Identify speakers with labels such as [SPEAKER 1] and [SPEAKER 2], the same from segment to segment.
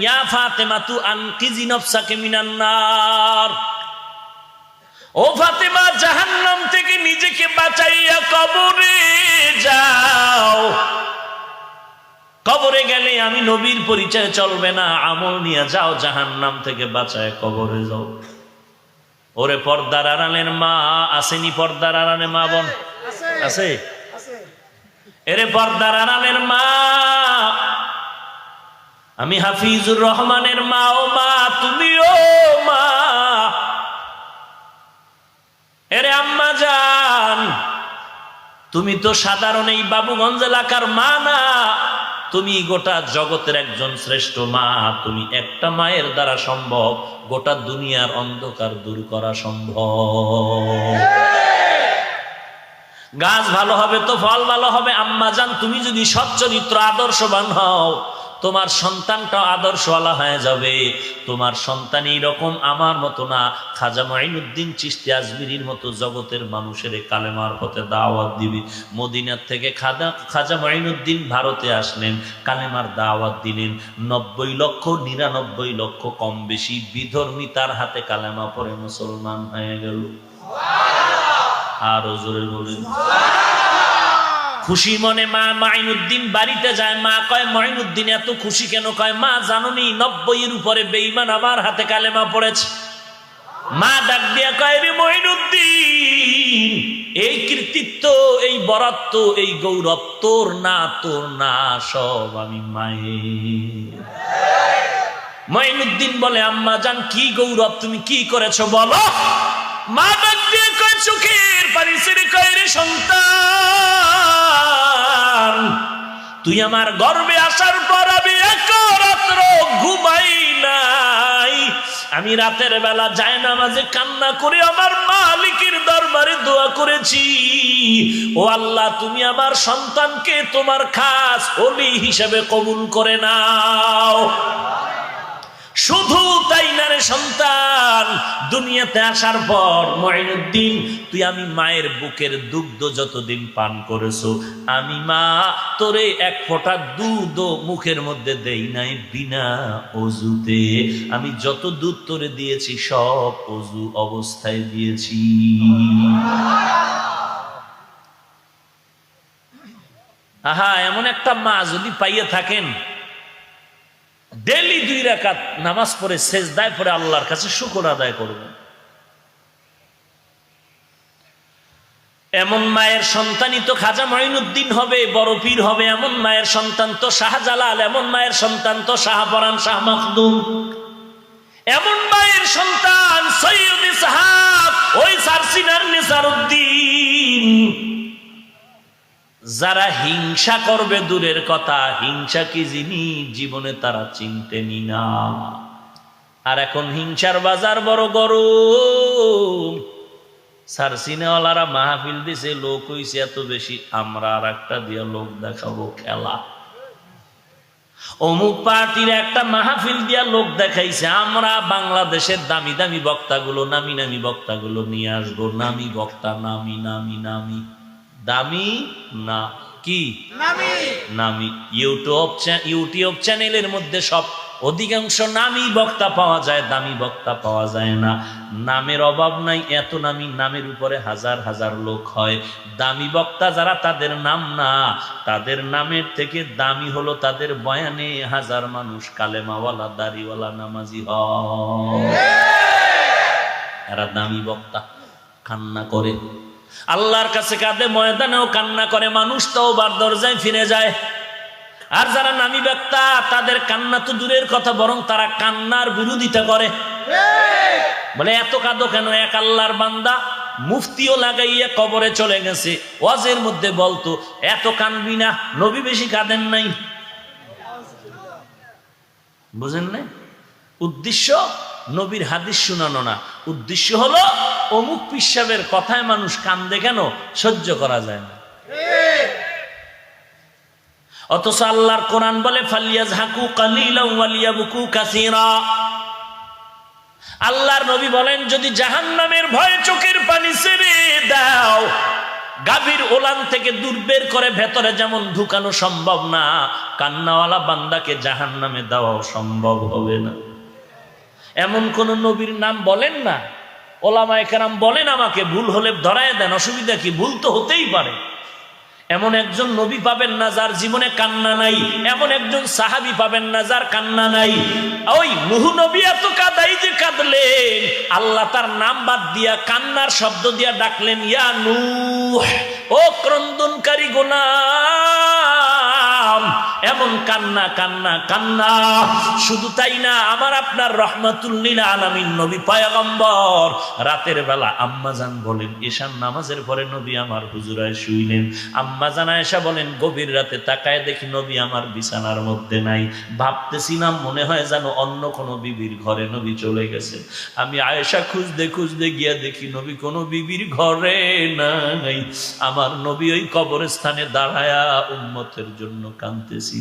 [SPEAKER 1] ইয়া ফাতেমাতু আনকিজি নাফসাকে মিনান নার, ও ফাতেমা জাহান্নাম থেকে নিজেকে বাঁচাইয়া কবরে যাও। কবরে গেলে আমি নবীর পরিচয় চলবে না, আমল নিয়ে যাও, জাহান্নাম থেকে বাঁচায় কবরে যাও। ওরে পর্দার আড়ালের মা আসেনি? পর্দার আড়ালে মা বোন আছে? এরে পর্দার আড়ালের মা, আমি হাফিজুর রহমানের মা, ও মা তুমিও মা। এরে আম্মা জান, তুমি তো সাধারণ এই বাবুগঞ্জ এলাকার মা না, তুমি গোটা জগতের একজন শ্রেষ্ঠ মা। তুমি একটা মায়ের দ্বারা সম্ভব গোটা দুনিয়ার অন্ধকার দূর করা সম্ভব। গাছ ভালো হবে তো ফল ভালো হবে। আম্মা জান, তুমি যদি সচ্চরিত্র আদর্শবান হও, তোমার সন্তানটাও আদর্শওয়ালা হয়ে যাবে। তোমার সন্তান এইরকম আমার মতো না, খাজা মঈনুদ্দিন চিশতি আজমিরির মতো জগতের মানুষের কালেমার পথে দাওয়াত দিবে। মদিনার থেকে খাজা মঈনুদ্দিন ভারতে আসলেন, কালেমার দাওয়াত দিলেন। 90 লক্ষ 99 লক্ষ কম বেশি বিধর্মী তার হাতে কালেমা পড়ে মুসলমান হয়ে গেল। আরো জোরে বলেন। খুশি মনে মা মঈনুদ্দিন বাড়িতে যায়। মা কয়, মঈনুদ্দিন এত খুশি কেন? কয়, মা জানোনি 90 উপরে বেঈমান আমার হাতে কালেমা পড়েছে। মা ডাক দিয়া কয়, রে মঈনুদ্দিন, এই কৃতিত্ব, এই বরত্ব, এই গৌরব তোর না, তোর না, সব আমি মায়ের। মঈনুদ্দিন বলে, আম্মা জান কি গৌরব, তুমি কি করেছো বলো? মা ডাক দিয়ে কয়, চোখের পানি ছেড়ে কয়, রে সন্তান, তুই আমার গর্ভে আসার পর আমি এক রাত্র ঘুমাই নাই। আমি রাতের বেলা জায়নামাজে কান্না করে আমার মালিকের দরবারে দোয়া করেছি, ও আল্লাহ, তুমি আমার সন্তানকে তোমার খাস ওলি হিসেবে কবুল করে নাও। শুধু তাই না রে সন্তান, দুনিয়াতে আসার পর মঈনুদ্দিন, তুই আমি মায়ের বুকের দুগ্ধ যতদিন পান করেছো, আমি মা তোরে এক ফোঁটা দুধ মুখের মধ্যে দেই নাই বিনা অজুতে। আমি যত দুধ তোরে দিয়েছি সব অজু অবস্থায় দিয়েছি। আহা, এমন একটা মা যদি পাইয়ে থাকেন, ডেইলি 2 রাকাত নামাজ পড়ে সেজদায় পড়ে আল্লাহর কাছে শুকর আদায় করবেন। এমন মায়ের সন্তানই তো খাজা মঈনুদ্দিন হবে, বড় পীর হবে। এমন মায়ের সন্তান তো শাহজালাল, এমন মায়ের সন্তান তো শাহপরান, শাহ মখদুম। এমন মায়ের সন্তান সৈয়দ ইসহাক, ওই সারসিনার নিসারউদ্দিন। যারা হিংসা করবে দূরের কথা, হিংসা কি জিনিস জীবনে তারা চিনতেনি না। আর এখন হিংসার বাজার বড় গরম। সারসিনাওয়ালারা মাহফিল দিছে, লোক হইছে এত বেশি, আমরা আর একটা দিয়া লোক দেখাবো খেলা। অমুক পার্টির একটা মাহফিল দিয়া লোক দেখাইছে, আমরা বাংলাদেশের দামি দামি বক্তাগুলো, নামি নামি বক্তাগুলো নিয়ে আসবো। নামি বক্তা, নামি নামি নামি দামি না, কি নামি। ইউটিউব চ্যানেলের মধ্যে সব অধিকাংশ নামি বক্তা পাওয়া যায়, দামি বক্তা পাওয়া যায় না। নামের অভাব নাই, এত নামি, নামের উপরে হাজার হাজার লোক হয়। দামি বক্তা যারা, তাদের নাম না, তাদের নামের থেকে দামি হলো তাদের বয়ানে হাজার মানুষ কালেমাওয়ালা, দাড়িওয়ালা, নামাজি হয়। এরা দামি বক্তা, কান্না করে আল্লাহর কাছে, কাঁদে, ময়দানেও কান্না করে, মানুষ তওবার দরজায় ফিরে যায়। আর যারা নামী বক্তা, তাদের কান্না তো দূরের কথা, বরং তারা কান্নার বিরোধিতা করে। বলে, এত কাঁদো কেন? এক আল্লাহর বান্দা মুফতিও লাগাইয়া কবরে চলে গেছে, ওয়াজের মধ্যে বলতো, এত কানবি না, নবী বেশি কাঁদেন নাই। বুঝেন না? উদ্দেশ্য নবীর হাদিস শোনানো না, উদ্দেশ্য হলো অমুক পীর সাহেবের কথায় মানুষ কান্দে কেন, সহ্য করা যায় না। অথচ আল্লাহর কোরআন বলে, ফালিয়াজহাকু কালিলান ওয়ালিয়াবকু কাসীরা। আল্লাহর নবী বলেন, যদি জাহান্নামের ভয়ে চোখের পানি ছেড়ে দাও, গাভীর ওলান থেকে দূর বের করে ভেতরে যেমন ঢুকানো সম্ভব না, কান্নাওয়ালা বান্দাকে জাহান্নামে দেওয়াও সম্ভব হবে না। এমন কোন নবীর নাম বলেন না, ওলামায়ে কেরাম বলেন, আমাকে ভুল হলে ধরায় দেন, অসুবিধা কি, ভুল তো হতেই পারে। এমন একজন নবী পাবেন না যার জীবনে কান্না নাই, এমন একজন সাহাবী পাবেন না যার কান্না নাই। ওই নূহ নবী এত কাঁদাই যে কাঁদলেন, আল্লাহ তার নাম বাদ দিয়া কান্নার শব্দ দিয়া ডাকলেন, ইয়া নূহ, ও ক্রন্দনকারী গোলাম। এমন কান্না কান্না কান্না। শুধু তাই না, আমার আপনার রহমাতুল লিল আলামিন নবী পয়গম্বর রাতের বেলা আম্মাজান বলেন, ঈশার নামাজের পরে নবী আমার হুজুরায় শুইলেন। আম্মাজান আয়েশা বলেন, গভীর রাতে তাকায় দেখি নবী আমার বিছানার মধ্যে নাই। ভাবতেছিলাম মনে হয় যেন অন্য কোনো বিবির ঘরে নবী চলে গেছে। আমি আয়েশা খুঁজতে খুঁজতে গিয়া দেখি নবী কোনো বিবির ঘরে নাই। আমার নবী ওই কবরস্থানে দাঁড়ায়া উম্মতের জন্য কাঁদতেছিলেন।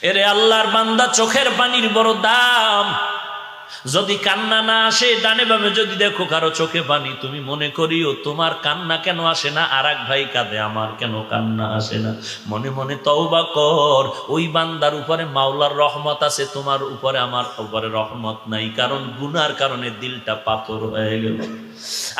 [SPEAKER 1] এরে আল্লাহর বান্দা, চোখের পানির বড় দাম। যদি কান্না না আসে, ডানে বামে যদি দেখো কারো চোখে পানি, তুমি মনে করিও তোমার কান্না কেন আসে না, আর এক ভাই কাঁদে, আমার কেন কান্না আসে না। মনে মনে তওবা কর, ওই বান্দার উপরে মাওলার রহমত আছে, তোমার উপরে আমার উপরে রহমত নাই, কারণ গুনার কারণে দিলটা পাথর হয়ে গেল।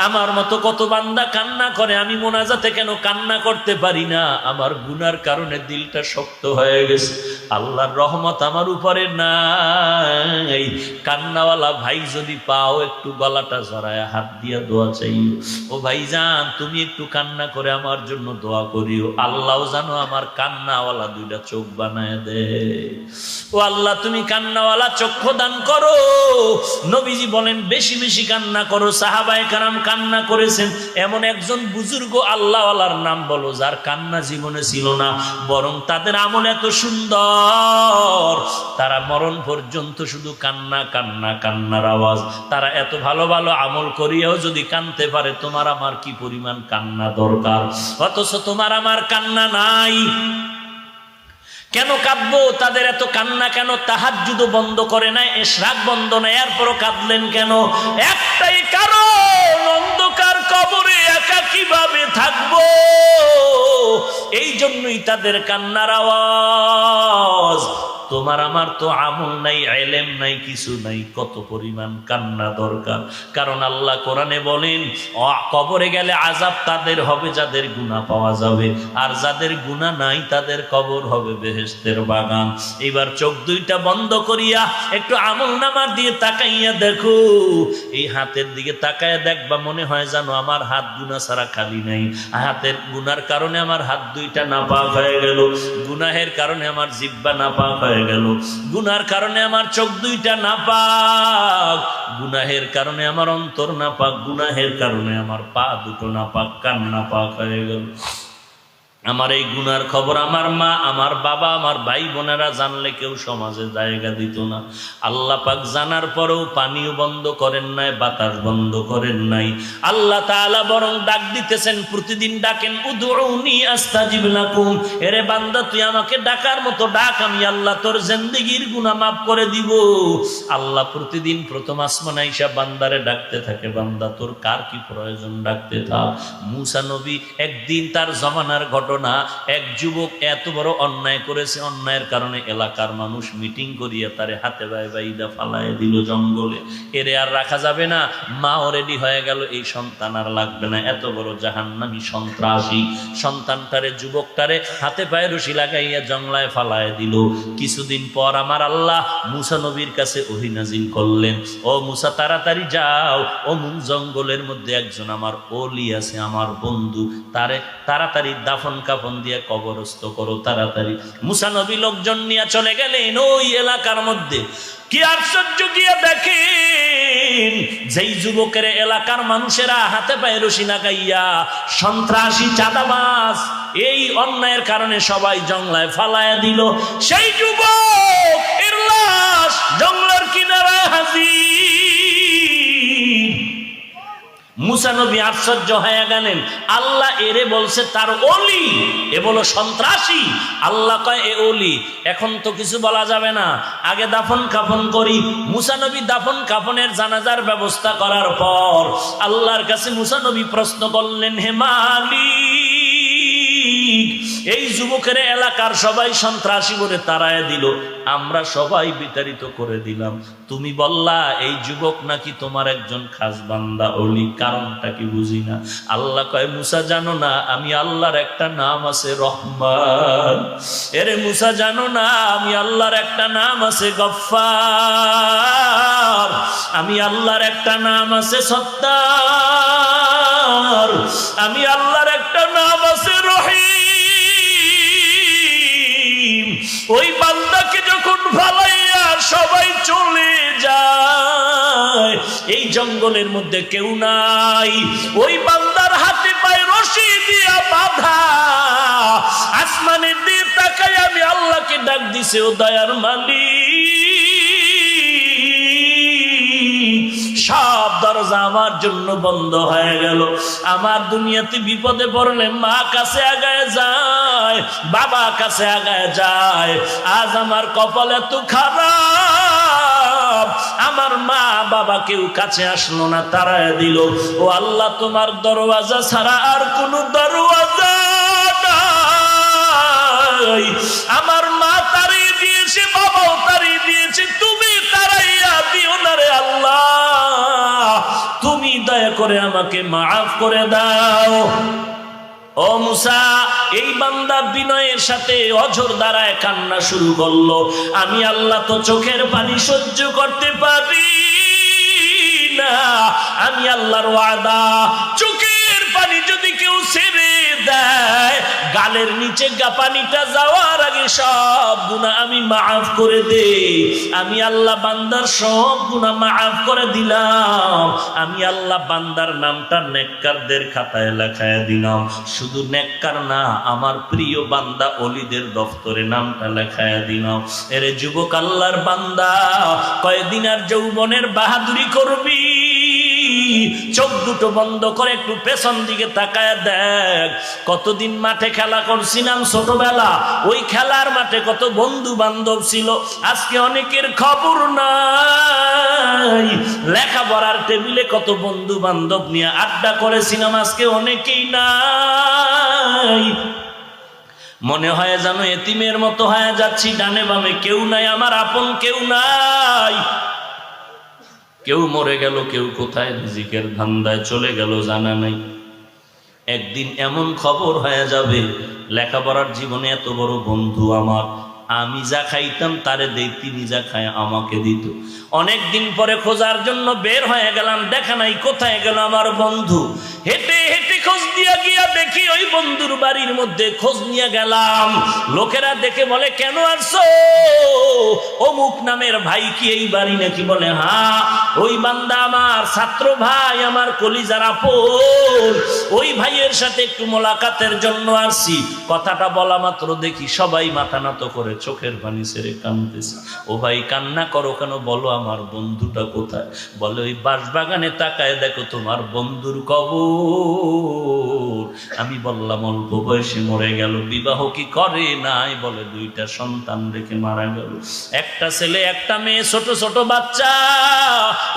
[SPEAKER 1] আমার মতো কত বান্দা কান্না করে, আমি মোনাজাতে কেন কান্না করতে পারি না, আমার গুনার কারণে দিলটা শক্ত হয়ে গেছে। আল্লাহর রহমত আমার উপরে নাই। কান্নাওয়ালা ভাই যদি পাও, একটু গলাটা জড়ায় হাত দিয়া দোয়া চাইও, ও ভাইজান তুমি একটু কান্না করে আমার জন্য দোয়া করিও, আল্লাহও জানো আমার কান্নাওয়ালা দুইটা চোখ বানায় দে। ও আল্লাহ, তুমি কান্নাওয়ালা চক্ষু দান করো। নবীজি বলেন, বেশি বেশি কান্না করো। সাহাবায়ে কেরাম কান্না করেছেন। এমন একজন বুজুর্গ আল্লাহওয়ালার নাম বলো যার কান্না জীবনে ছিল না, বরং তাদের আমল এত সুন্দর, তারা মরণ পর্যন্ত শুধু কান্না কান্না কান্নার আওয়াজ। তারা এত ভালো ভালো আমল করিয়াও যদি কানতে পারে, তোমার আমার কি পরিমাণ কান্না দরকার, অথচ তোমার আমার কান্না নাই। কেন কাঁদবো? তাদের এত কান্না কেন? তাহাজ্জুদ বন্ধ করে নাই, ইশরাক বন্ধ নাই, এরপরও কাঁদলেন কেন? একটাই কারণ, অন্ধকার কবরে একা কিভাবে থাকবো, এই জন্যই তাদের কান্নার আওয়াজ। তোমার আমার তো আমল নাই, ইলম নাই, কিছু নাই, কত পরিমাণ কান্না দরকার। কারণ আল্লাহ কোরআনে বলেন, কবরে গেলে আযাব তাদের হবে যাদের গুনাহ পাওয়া যাবে, আর যাদের গুনাহ নাই তাদের কবর হবে বেহেশতের বাগান। এবার চোখ দুইটা বন্ধ করিয়া একটু আমলনামা দিয়ে তাকাইয়া দেখো, এই হাতের দিকে তাকাইয়া দেখবা, মনে হয় জানো আমার হাত গুনাহ ছাড়া খালি নাই। হাতের গুনার কারণে আমার হাত দুইটা নাপাক হয়ে গেল, গুনাহের কারণে আমার জিহ্বা নাপাক হয়ে গেল, গুনার কারণে আমার চোখ দুইটা নাপাক, গুনাহের কারণে আমার অন্তর নাপাক, গুনাহের কারণে আমার পা দুটো নাপাক, কান নাপাক হয়ে গেল। আমার এই গুনার খবর আমার মা, আমার বাবা, আমার ভাই বোনেরা জানলে কেউ সমাজে জায়গা দিত না। আল্লাহ পাক জানার পরেও পানিও বন্ধ করেন নাই, বাতাস বন্ধ করেন নাই। আল্লাহ তাআলা বরং ডাক দিতেছেন, প্রতিদিন ডাকেন, উদউনি আস্তাজিব লাকুম। এরে বান্দা, তুই আমাকে ডাকার মতো ডাক, আমি আল্লাহ তোর জিন্দেগীর গুনাহ মাফ করে দিব। আল্লাহ প্রতিদিন প্রথম আসমান আইসা বান্দারে ডাকতে থাকে, বান্দা তোর কার কি প্রয়োজন, ডাকতে থাক। মূসা নবী একদিন, তার জমানার ঘটনা, এক যুবক এত বড় অন্যায় করেছে, অন্যায়ের কারণে এলাকার মানুষ মিটিং করিয়া তারে হাতে বাইদা ফালায় দিল জঙ্গলে। এরে আর রাখা যাবে না, মাও রেডি হয়ে গেল, এই সন্তান আর লাগবে না, এত বড় জাহান্নামী সন্ত্রাসী সন্তানটারে, যুবকটারে হাতে পায়ে রশি লাগাইয়া জঙ্গলায় ফালায় দিল। কিছুদিন পর আমার আল্লাহ মূসা নবীর কাছে ওহী নাজিল করলেন, ও মূসা তাড়াতাড়ি যাও, ও জঙ্গলের মধ্যে একজন আমার ওলি আছে, আমার বন্ধু, তারে তাড়াতাড়ি দাফন কাফন দিয়ে কবরস্থ করো তাড়াতাড়ি। মূসা নবী লোকজন নিয়ে চলে গেলেন ওই এলাকার মধ্যে। কি আশ্চর্য, গিয়ে দেখেন যেই যুবকের এলাকার মানুষেরা হাতে পায়ে রশি লাগাইয়া সন্ত্রাসী চাঁদাবাজ, এই অন্যায়ের কারণে সবাই জঙ্গলায় ফালায়া দিল, সেই যুবক এর লাশ জঙ্গলের কিনারায় হাজির। মুসা নবী আশ্চর্য হয়ে গেলেন, আল্লাহ এরে বলছে তার ওলি, এ বলো সন্ত্রাসী। আল্লাহ কয় এ ওলি, এখন তো কিছু বলা যাবে না, আগে দাফন কাফন করি। মুসা নবী দাফন কাফনের জানাজার ব্যবস্থা করার পর আল্লাহর কাছে মুসা নবী প্রশ্ন করলেন, হে মালিক, এই যুবকের এলাকার সবাই সন্ত্রাসী বলে তাড়ায় দিল, আমরা সবাই বিতাড়িত করে দিলাম, তুমি বললা এই যুবক নাকি তোমার একজন খাস বান্দা ওলি, কারণটা কি বুঝি না। আল্লাহ কয়, মুসা জানো না আমি আল্লাহর একটা নাম আছে রহমান? এরে মুসা জানো না আমি আল্লাহর একটা নাম আছে গফফার? আমি আল্লাহর একটা নাম আছে সত্তার? আমি আল্লাহর একটা নাম আছে রহিম? ওই বান্দাকে যখন ফালাইয়া সবাই চলে যায়, এই জঙ্গলের মধ্যে কেউ নাই, ওই বান্দার হাতে পায়ে রশি দিয়া বাঁধা, আসমানের দিকে তাকাই আমি আল্লাহকে ডাক দিছে, ও দয়ার মালিক, সব দরজা আমার জন্য বন্ধ হয়ে গেল। আমার দুনিয়াতে বিপদে পড়লে মা কাছে আগায় যায়, বাবা কাছে আগায় যায়, আজ আমার কপাল এত খারাপ, আমার মা বাবা কেউ কাছে আসলো না, তাড়ায় দিল। ও আল্লাহ, তোমার দরওয়াজা ছাড়া আর কোনো দরওয়াজা নাই। আমার মা তাড়িয়ে দিয়েছে, বাবাও তাড়িয়ে দিয়েছে, তুমি তাড়াইয়া দিও না রে আল্লাহ, তুমি দয়া করে আমাকে মাফ করে দাও। ও মুসা, এই বান্দা বিনয়ের সাথে অঝর দ্বারায় কান্না শুরু করলো, আমি আল্লাহ তো চোখের পানি সহ্য করতে পারি না, আমি আল্লাহর ওয়াদা, চোখের পানি যদি কেউ ছেড়ে দেয়, গালের নিচে পানিটা যাওয়ার আগে সব গুনাহ আমি মাফ করে দেই। আমি আল্লাহ বান্দার সব গুনাহ মাফ করে দিলাম। আমি আল্লাহ বান্দার নামটা নেককারদের খাতায় লেখায় দিলাম। শুধু নেককার না, আমার প্রিয় বান্দা ওলিদের দফতরে নামটা লেখায় দিলাম। এরে যুবক আল্লাহর বান্দা, কয়েকদিন আর যৌবনের বাহাদুরি করবি, চোখ দুটো বন্ধ করে একটু পেছন দিকে তাকায় দেখ, কতদিন মাঠে খেলা করছিলাম ছোটবেলা, ওই খেলার মাঠে কত বন্ধু বান্ধব ছিল, আজকে অনেকের খবর নাই। লেখাপড়ার টেবিলে কত বন্ধু বান্ধব নিয়ে আড্ডা করেছিলাম, আজকে অনেকেই নাই। মনে হয় যেন এতিমের মতো হয়ে যাচ্ছি, ডানে বামে কেউ নাই, আমার আপন কেউ নাই। কেউ মরে গেল, কেউ কোথায় রিজিকের ধান্দায় চলে গেল জানা নাই। একদিন এমন খবর হয়ে যাবে, লেখাপড়ার জীবনে এত বড় বন্ধু আমার, আমি যা খাইতাম তারে দেই, তিনি যা খায় আমাকে দিত। অনেক দিন পরে খোঁজার জন্য বের হয়ে গেলাম, দেখা নাই কোথায় গেল আমার বন্ধু। হেঁটে হেঁটে খোঁজ দিয়া গিয়া দেখি ওই বন্ধুর বাড়ির মধ্যে, খোঁজ নিয়ে গেলাম, লোকেরা দেখে বলে, কেন আসছো? অমুক নামের ভাই কি এই বাড়ি নাকি? বলে হ্যাঁ, ওই বান্দা আমার ছাত্র ভাই, আমার কলিজার আপন, ওই ভাইয়ের সাথে একটু মোলাকাতের জন্য আসছি। কথাটা বলা মাত্র দেখি সবাই মাথা নত করে চোখের পানি ছেড়ে কাঁদতেছে। ও ভাই কান্না করো কেন? বলো আমার বন্ধুটা কোথায়? বলে ওই বাঁশবাগানে তাকায় দেখো তোমার বন্ধুর কবর। আমি বললাম অল্প বয়সে মরে গেল, বিবাহ কি করে নাই? বলে 2টা সন্তান রেখে মারা গেল, একটা ছেলে একটা মেয়ে, ছোট ছোট বাচ্চা,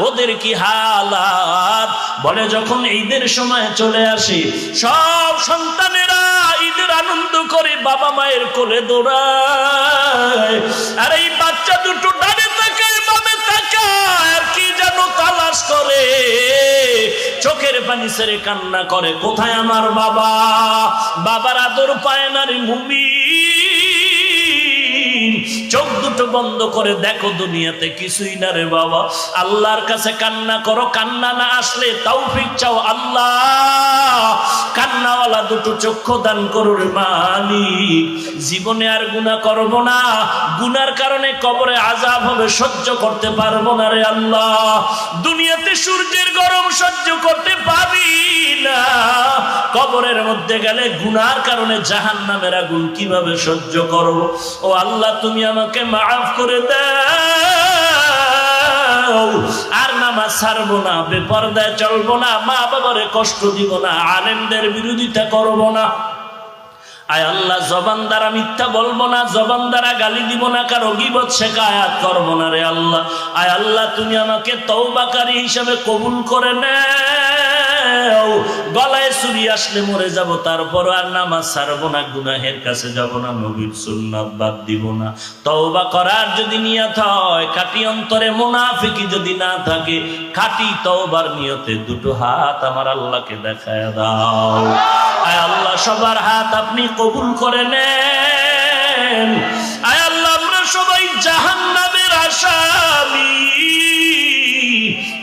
[SPEAKER 1] ওদের কি হালাত। বলে যখন ঈদের সময় চলে আসে, সব সন্তানেরা ঈদের আনন্দ করে বাবা মায়ের কোলে দৌড়ায়, আর এই বাচ্চা দুটো ডানে তাকায় বামে তাকায়, আর কি যেন তালাশ করে, চোখের পানি ছেড়ে কান্না করে, কোথায় আমার বাবা? বাবার আদর পায় না রে মুমিন। চোখ দুটো বন্ধ করে দেখো, দুনিয়াতে কিছুই না রে বাবা। আল্লাহর কাছে কান্না করো, কান্না না আসলে তৌফিক চাও, আল্লাহ কান্নাওয়ালা দুটো চক্ষু দান করো রে মালিক। জীবনে আর গুনাহ করব না, গুনার কারণে কবরে আযাব হবে, সহ্য করতে পারবো না রে আল্লাহ। দুনিয়াতে সূর্যের গরম সহ্য করতে পারি না, কবরের মধ্যে গেলে গুনার কারণে জাহান্নামের আগুন কিভাবে সহ্য করব? ও আল্লাহ, তুমি আমাকে মাফ করে দাও। আর নামাজ ছাড়বো না, বেপরদায় চলবো না, মা বাবারে কষ্ট দিব না, আলেমদের বিরোধিতা করব না। আয় আল্লাহ, জবান দ্বারা মিথ্যা বলবো না, জবান দ্বারা গালি দিব না, কারো গীবত শিকায়াত করবো না রে আল্লাহ। আয় আল্লাহ, তুমি আমাকে তওবাকারী হিসাবে কবুল করে নাও। গলায় ছুরি আসলে মরে যাব, তারপর আর নামাজ ছাড়বো না, গুনাহের কাছে যাব না, নবীর সুন্নাত বাদ দিব না। তওবা করার যদি নিয়ত হয়, খাঁটি অন্তরে মুনাফিকি যদি না থাকে, খাঁটি তওবার নিয়তে দুটো হাত আমার আল্লাহকে দেখায় দাও। আয় আল্লাহ, সবার হাত আপনি কবুল করে নেন। আয় আল্লাহ, আমরা সবাই জাহান্নামের আসামি,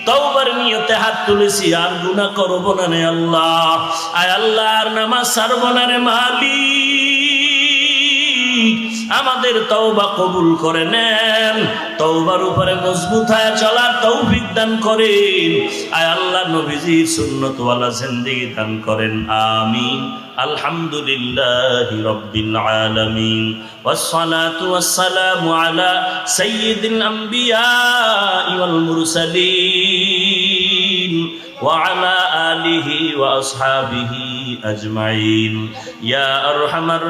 [SPEAKER 1] তওবার নিয়তে হাত তুলেছি, আর গুনাহ করব না রে আল্লাহ। আয় আল্লাহ, আর নামাজ ছাড়ব না রে মালিক। আমাদের তওবা কবুল করে নেন, তওবার উপরে মজবুত হয়ে চলার তৌফিক দান করেন। আয় আল্লাহ, নবীজির সুন্নত ওয়ালা জিন্দেগি দান করেন, আমিন। আলহামদুলিল্লাহি রাব্বিল আলামিন, ওয়াসসালাতু ওয়াসসালামু আলা সাইয়্যিদিল আমবিয়া ওয়াল মুরসালিন ওয়া আলা আলিহি ওয়া আসহাবিহি আজমাইন, ইয়া আরহামার